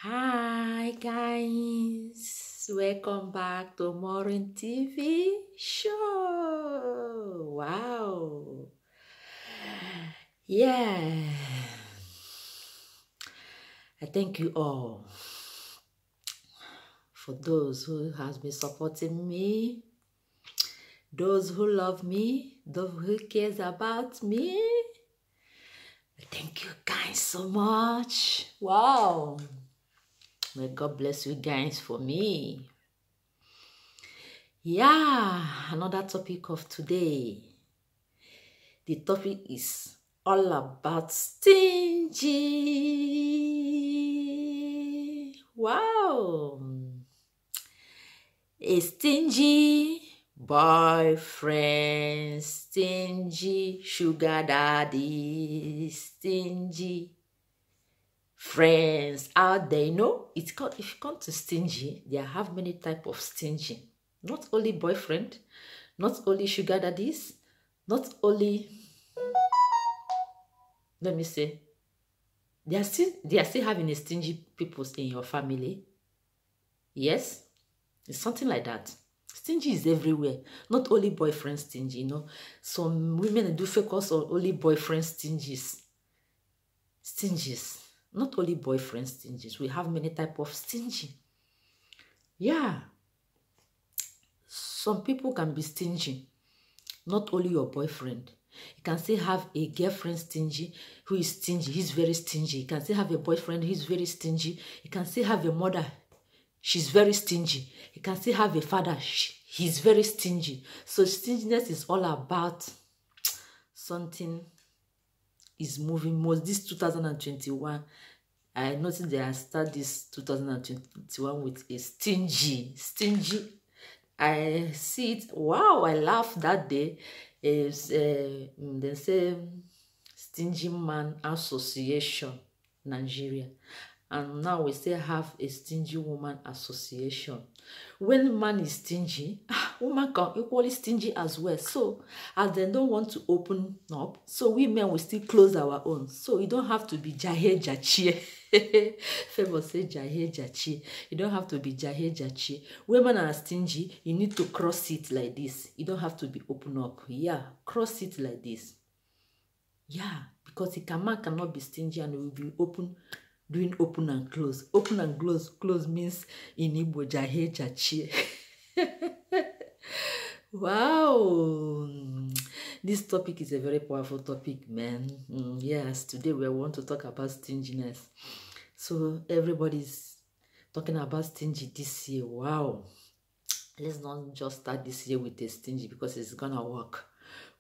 Hi guys, welcome back to Maureen TV show. Wow. Yeah. I thank you all for those who has been supporting me, those who love me, those who cares about me. Thank you guys so much. Wow. May God bless you guys for me. Yeah, another topic of today. The topic is all about stingy. Wow. A stingy boyfriend, stingy sugar daddy, stingy friends out there. It's called, if you come to stingy, there have many type of stingy. Not only boyfriend, not only sugar daddies, not only, let me say, they are still having a stingy people in your family. Yes, it's something like that. Stingy is everywhere. Not only boyfriend stingy, Some women do focus on only boyfriend stingies. Stingies. Not only boyfriend stingies. We have many type of stingy. Yeah. Some people can be stingy. Not only your boyfriend. You can still have a girlfriend stingy who is stingy. He's very stingy. You can still have a boyfriend who's very stingy. You can still have a mother. She's very stingy. You can still have a father. He's very stingy. So stinginess is all about something is moving most. This 2021, I noticed they have started this 2021 with a stingy. I see it. Wow, I laughed that day. Is they say Stingy Man Association, Nigeria. And now we still have a Stingy Woman Association. When man is stingy, woman can equally stingy as well. So, as they don't want to open up, so we men will still close our own. So, you don't have to be jahe jachie. Favor say jahe jachie. You don't have to be jahe jachie. Women are stingy, you need to cross it like this. You don't have to be open up. Yeah, cross it like this. Yeah, because a man cannot be stingy and will be open, doing open and close. Open and close means in Igbo jahe jachie. Wow, this topic is a very powerful topic, man. Yes, today we want to talk about stinginess. So everybody's talking about stingy this year. Wow, let's not just start this year with a stingy because it's gonna work.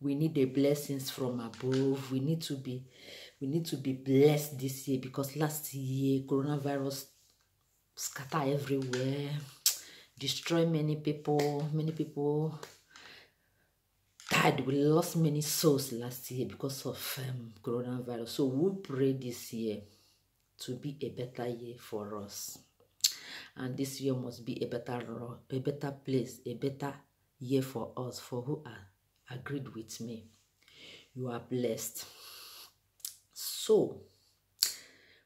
We need the blessings from above. We need to be blessed this year because last year coronavirus scatter everywhere, destroy many people. Many people died. We lost many souls last year because of coronavirus. So we pray this year to be a better year for us. And this year must be a better place, a better year for us, for who are agreed with me. You are blessed. So,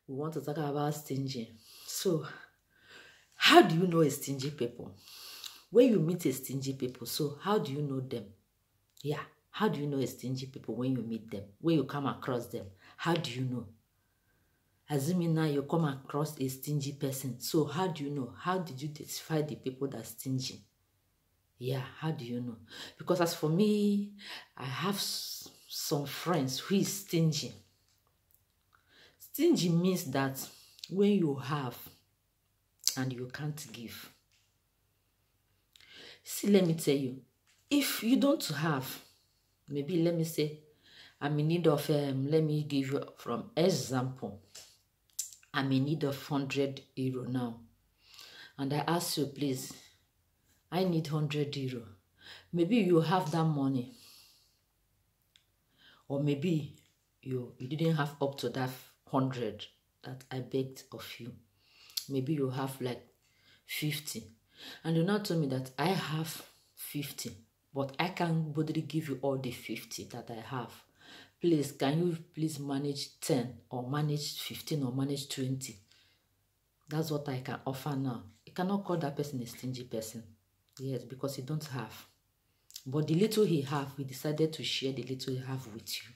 we want to talk about stingy. So, how do you know a stingy people? When you meet a stingy people, so how do you know them? Yeah, how do you know a stingy people when you meet them? When you come across them, how do you know? Assuming now you come across a stingy person, so how do you know? How did you identify the people that are stingy? Yeah, how do you know? Because as for me, I have some friends who is stingy. Stingy means that when you have and you can't give. See, let me tell you, if you don't have, maybe let me say, I'm in need of, let me give you from example. I'm in need of 100 euro now. And I ask you, please, I need 100 euro. Maybe you have that money. Or maybe you didn't have up to that 100 that I begged of you. Maybe you have like 50. And you now told me that I have 50. But I can't bodily give you all the 50 that I have. Please, can you please manage 10 or manage 15 or manage 20? That's what I can offer now. You cannot call that person a stingy person. Yes, because he don't have. But the little he have, he decided to share the little he have with you.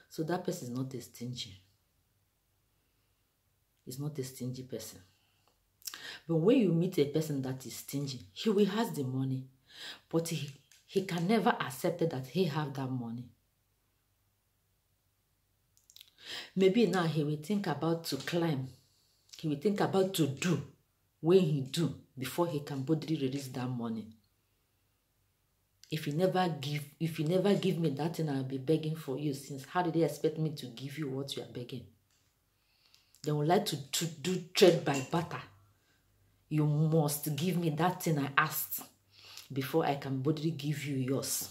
So that person is not a stingy. He's not a stingy person. But when you meet a person that is stingy, he will has the money, but he can never accept that he have that money. Maybe now he will think about to climb. He will think about to do when he do before he can boldly release that money. If you never give me that thing I'll be begging for you, since how did they expect me to give you what you are begging? They would like to do trade by barter. You must give me that thing I asked before I can boldly give you yours.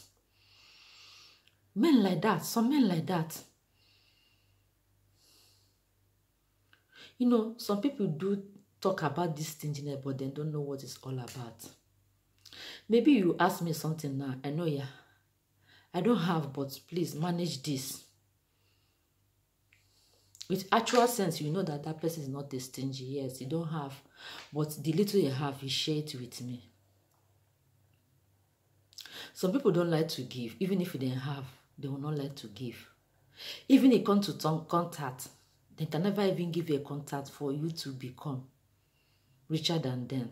Men like that, some men like that. You know, some people do talk about this stinginess, but they don't know what it's all about. Maybe you ask me something now. I know, yeah, I don't have, but please manage this. With actual sense, you know that that person is not a stingy. Yes, you don't have, but the little you have, you share it with me. Some people don't like to give. Even if they have, they will not like to give. Even if it comes to contact, they can never even give you a contact for you to become richer than them.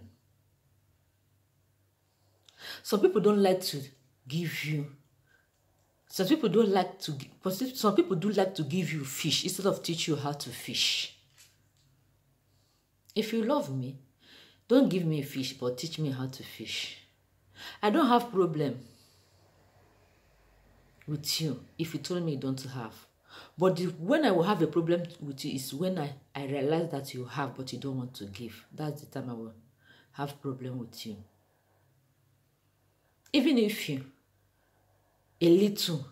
Some people don't like to give you. Some people don't like to give, but some people do like to give you fish instead of teach you how to fish. If you love me, don't give me fish, but teach me how to fish. I don't have problem with you if you told me you don't have. But when I will have a problem with you is when I realize that you have, but you don't want to give. That's the time I will have problem with you. Even if you, a little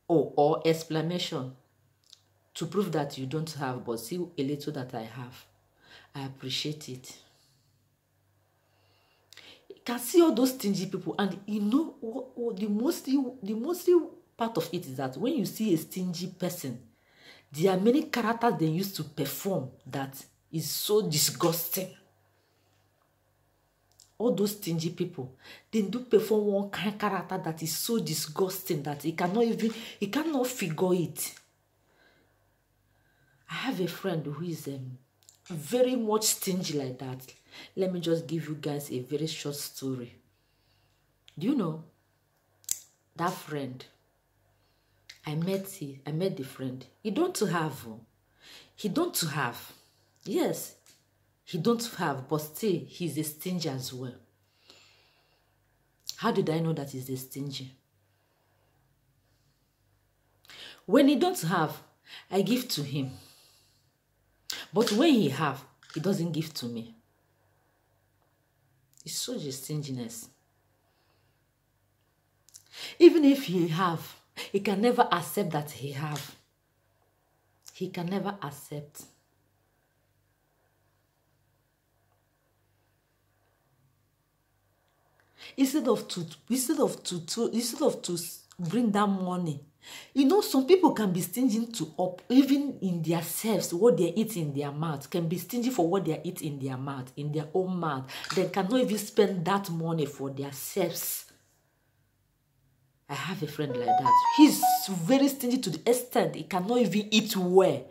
or explanation to prove that you don't have, but see a little that I have, I appreciate it. You can see all those stingy people, and you know what the most part of it is that when you see a stingy person, there are many characters they used to perform that is so disgusting. All those stingy people, they do perform one kind of character that is so disgusting that he cannot figure it. I have a friend who is very much stingy like that. Let me just give you guys a very short story. Do you know that friend? I met the friend. He don't have. Yes, he don't have, but still he's a stingy as well. How did I know that he's a stingy? When he don't have, I give to him. But when he have, he doesn't give to me. It's such a stinginess. Even if he have, he can never accept that he have. He can never accept. Instead of to bring that money. You know, some people can be stingy to up, even in their selves, what they eat in their mouth, can be stingy for what they eat in their mouth, in their own mouth. They cannot even spend that money for their selves. I have a friend like that. He's very stingy to the extent he cannot even eat well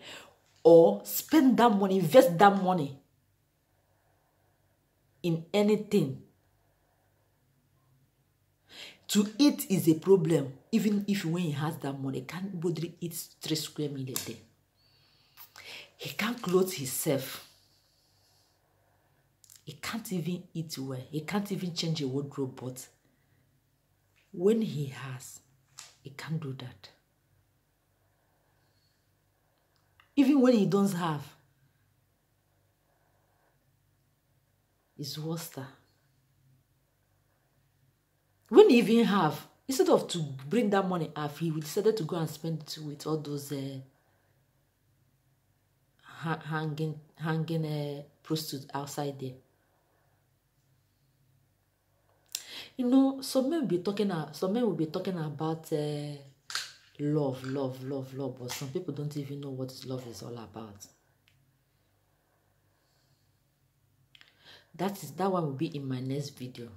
or spend that money, invest that money in anything. To eat is a problem, even if when he has that money, can't bother eat 3 square meal a day. He can't clothe himself. He can't even eat well. He can't even change a wardrobe, but when he has, he can't do that. Even when he doesn't have, it's worse. When he even have, instead of to bring that money up, he decided to go and spend it with all those hanging prostitutes outside there. You know, some men will be talking about love, but some people don't even know what love is all about. That one will be in my next video.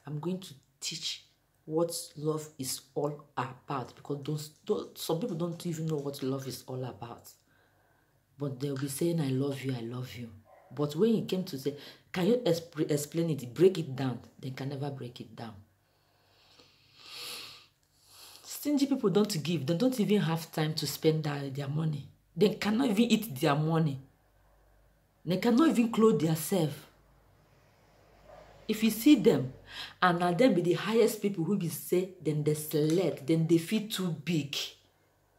I'm going to teach what love is all about, because some people don't even know what love is all about. But they'll be saying, I love you, I love you. But when it came to say, can you explain it, break it down, they can never break it down. Stingy people don't give. They don't even have time to spend their money. They cannot even eat their money. They cannot even clothe themselves. If you see them, and now them be the highest people who be say, then they select, then they feel too big.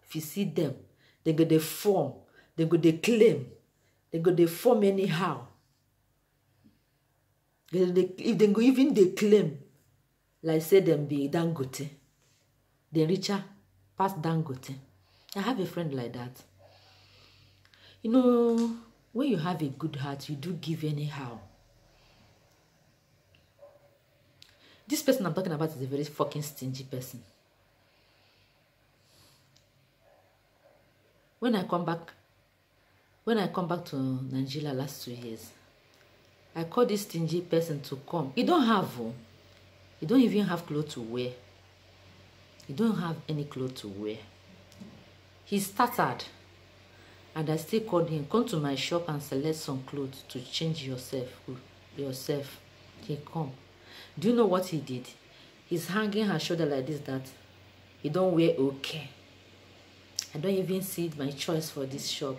If you see them, they go they form, they go they claim, they go they form anyhow. If they go even they claim, like say them be Dangote, they richer past Dangote. I have a friend like that. You know, when you have a good heart, you do give anyhow. This person I'm talking about is a very fucking stingy person. When I come back to Nigeria last 2 years, I called this stingy person to come. He don't even have clothes to wear. He don't have any clothes to wear. He started, and I still called him, come to my shop and select some clothes to change yourself. He come. Do you know what he did? He's hanging her shoulder like this, that he don't wear okay. I don't even see my choice for this shop.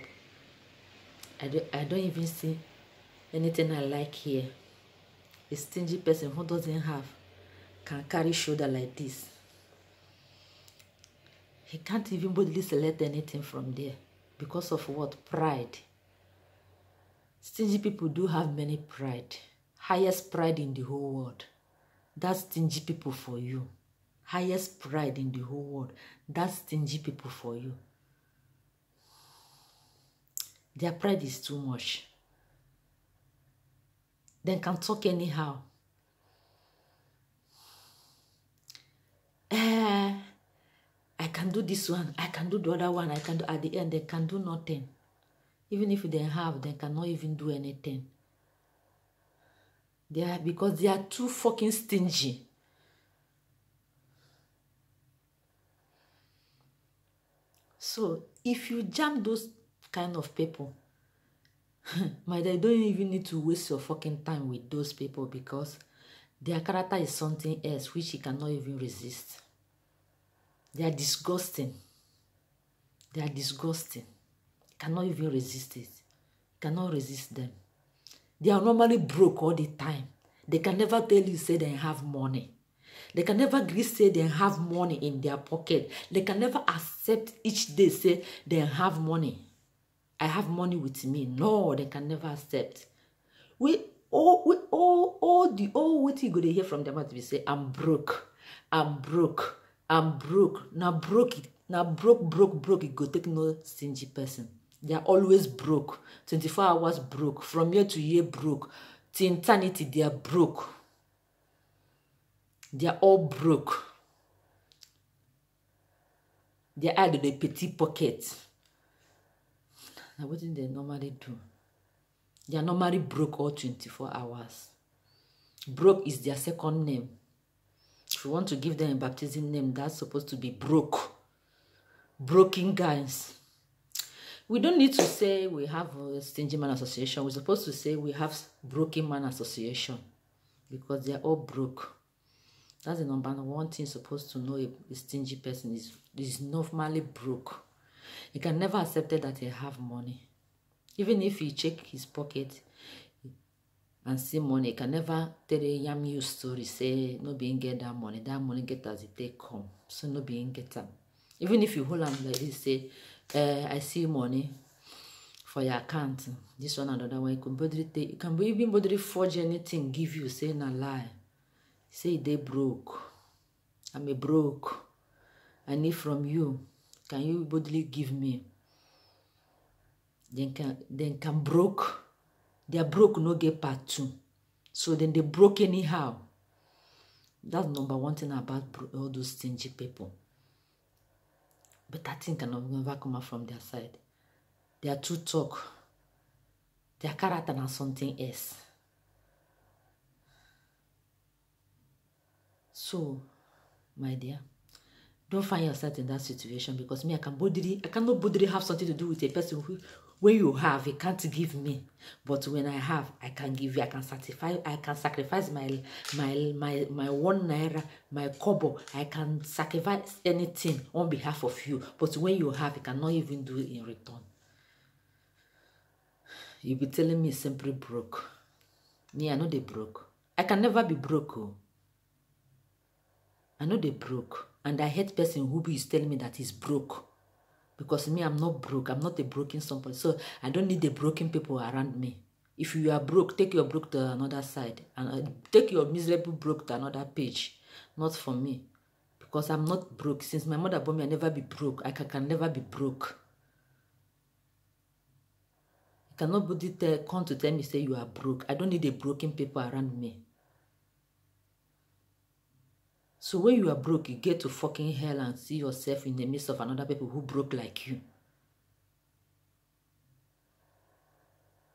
I don't even see anything I like here. A stingy person who doesn't have can carry shoulder like this. He can't even boldly select anything from there. Because of what? Pride. Stingy people do have many pride. Highest pride in the whole world. That's stingy people for you. Highest pride in the whole world. That's stingy people for you. Their pride is too much. They can talk anyhow. I can do this one. I can do the other one. I can do at the end. They can do nothing. Even if they have, they cannot even do anything. Because they are too fucking stingy. So if you jam those kind of people, they don't even need to waste your fucking time with those people, because their character is something else which you cannot even resist. They are disgusting. They are disgusting. You cannot even resist it. You cannot resist them. They are normally broke all the time. They can never tell you, say they have money. They can never agree, say they have money in their pocket. They can never accept each day, say they have money. I have money with me. No, they can never accept. All what you go to hear from them to be say, I'm broke. I'm broke. I'm broke. Now broke. It go take no stingy person. They are always broke. 24 hours broke. From year to year broke. To eternity, they are broke. They are all broke. They are the petty pockets. Now, what do they normally do? They are normally broke all 24 hours. Broke is their second name. If you want to give them a baptism name, that's supposed to be broke. Broken guys. We don't need to say we have a Stingy Man Association. We're supposed to say we have Broken Man Association, because they are all broke. That's the number one thing you're supposed to know. A stingy person is normally broke. He can never accept that he have money. Even if you check his pocket and see money, he can never tell a yummy story, say, no being get that money get as it take come. So no being get them. Even if you hold him like this, say, I see money for your account. This one and another one, you can even bother forge anything, give you, saying a lie. Say they broke. I'm a broke. I need from you. Can you boldly give me? Then can broke. They are broke, no get part 2. So then they broke anyhow. That's number one thing about all those stingy people. But that thing can never come out from their side. They are too talk. Their character is something else. So, my dear, don't find yourself in that situation, because me, I cannot boldly have something to do with a person who, when you have, you can't give me. But when I have, I can give you. I can sacrifice my 1 naira, my kobo. I can sacrifice anything on behalf of you. But when you have, you cannot even do it in return. You be telling me simply broke. Me, I know they broke. I can never be broke. Oh. I know they broke. And I hate person who is telling me that he's broke. Because me, I'm not broke. I'm not a broken somebody. So I don't need the broken people around me. If you are broke, take your broke to another side. And take your miserable broke to another page. Not for me. Because I'm not broke. Since my mother born me, I never be broke. I can never be broke. You cannot come to tell me, say you are broke. I don't need the broken people around me. So when you are broke, you get to fucking hell and see yourself in the midst of another people who broke like you.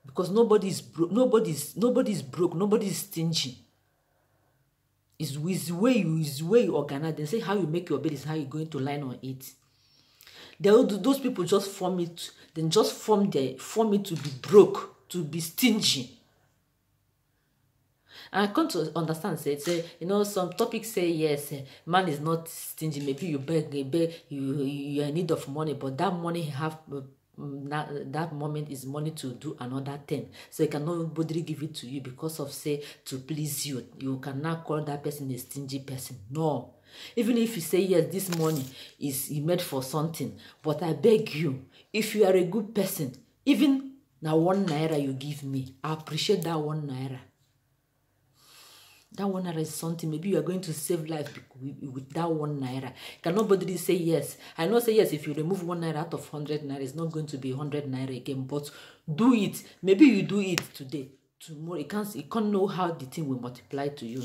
Because nobody's broke, nobody's broke, nobody's stingy. It's the way you organize. They say how you make your bed is how you're going to line on it. Those people just form it. Then just form it to be broke, to be stingy. And I come to understand, say, you know, some topics say, yes, man is not stingy. Maybe you beg, you are in need of money, but that money you have, that moment is money to do another thing. So you cannot nobody give it to you because of, say, to please you. You cannot call that person a stingy person. No. Even if you say, yes, this money is made for something, but I beg you, if you are a good person, even now 1 naira you give me, I appreciate that 1 naira. That 1 naira is something. Maybe you are going to save life with that 1 naira. Can nobody say yes? I know say yes, if you remove 1 naira out of 100 naira, it's not going to be 100 naira again. But do it. Maybe you do it today. Tomorrow, you can't know how the thing will multiply to you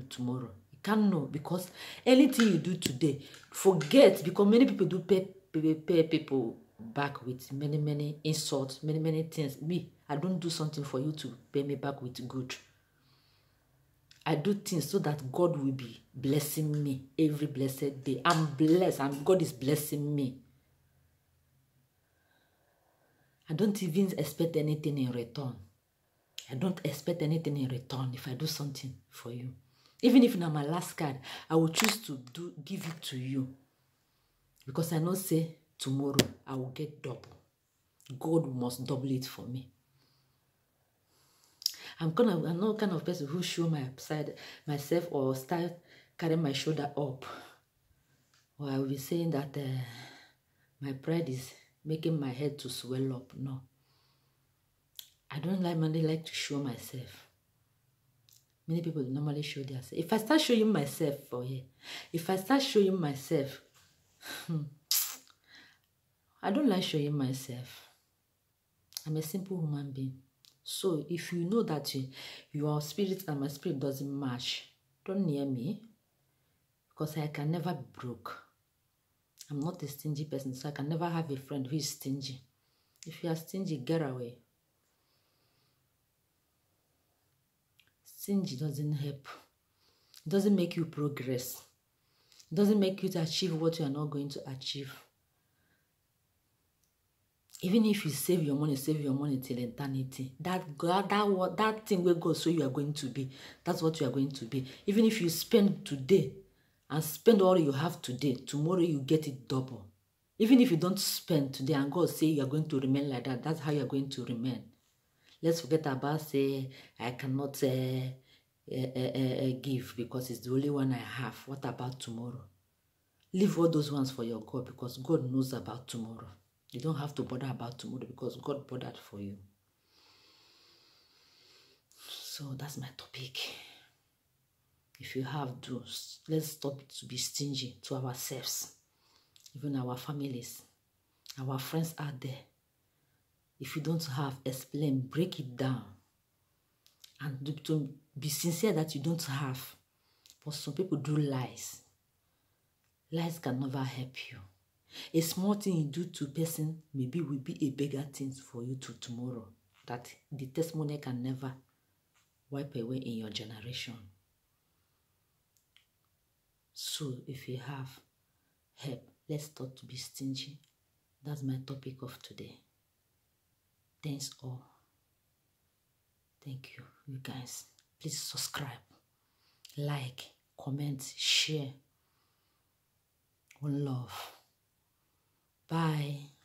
tomorrow. You can't know, because anything you do today, forget, because many people do pay people back with many insults, many things. Me, I don't do something for you to pay me back with good. I do things so that God will be blessing me every blessed day. I'm blessed and God is blessing me. I don't even expect anything in return. I don't expect anything in return if I do something for you. Even if now my last card, I will choose to give it to you. Because I know, say, tomorrow I will get double. God must double it for me. I'm not kind of person who show myself or start carrying my shoulder up. Or I will be saying that my pride is making my head to swell up. No. I don't like to show myself. Many people normally show themselves. If I start showing myself I don't like showing myself. I'm a simple human being. So if you know that your spirit and my spirit doesn't match, don't near me, because I can never be broke. I'm not a stingy person, so I can never have a friend who is stingy. If you are stingy, get away. Stingy doesn't help. It doesn't make you progress. It doesn't make you to achieve what you are not going to achieve. Even if you save your money till eternity. That thing where God so you are going to be, that's what you are going to be. Even if you spend today and spend all you have today, tomorrow you get it double. Even if you don't spend today and God say you are going to remain like that, that's how you are going to remain. Let's forget about say I cannot give because it's the only one I have. What about tomorrow? Leave all those ones for your God, because God knows about tomorrow. You don't have to bother about tomorrow because God bothered for you. So that's my topic. If you have those, let's stop to be stingy to ourselves, even our families, our friends out there. If you don't have, explain, break it down, and to be sincere that you don't have. But some people do lies. Lies can never help you. A small thing you do to a person maybe will be a bigger thing for you to tomorrow, that the testimony can never wipe away in your generation. too, if you have, help. Let's stop to be stingy. That's my topic of today. Thanks all. Thank you, you guys. Please subscribe, like, comment, share. One love. Bye.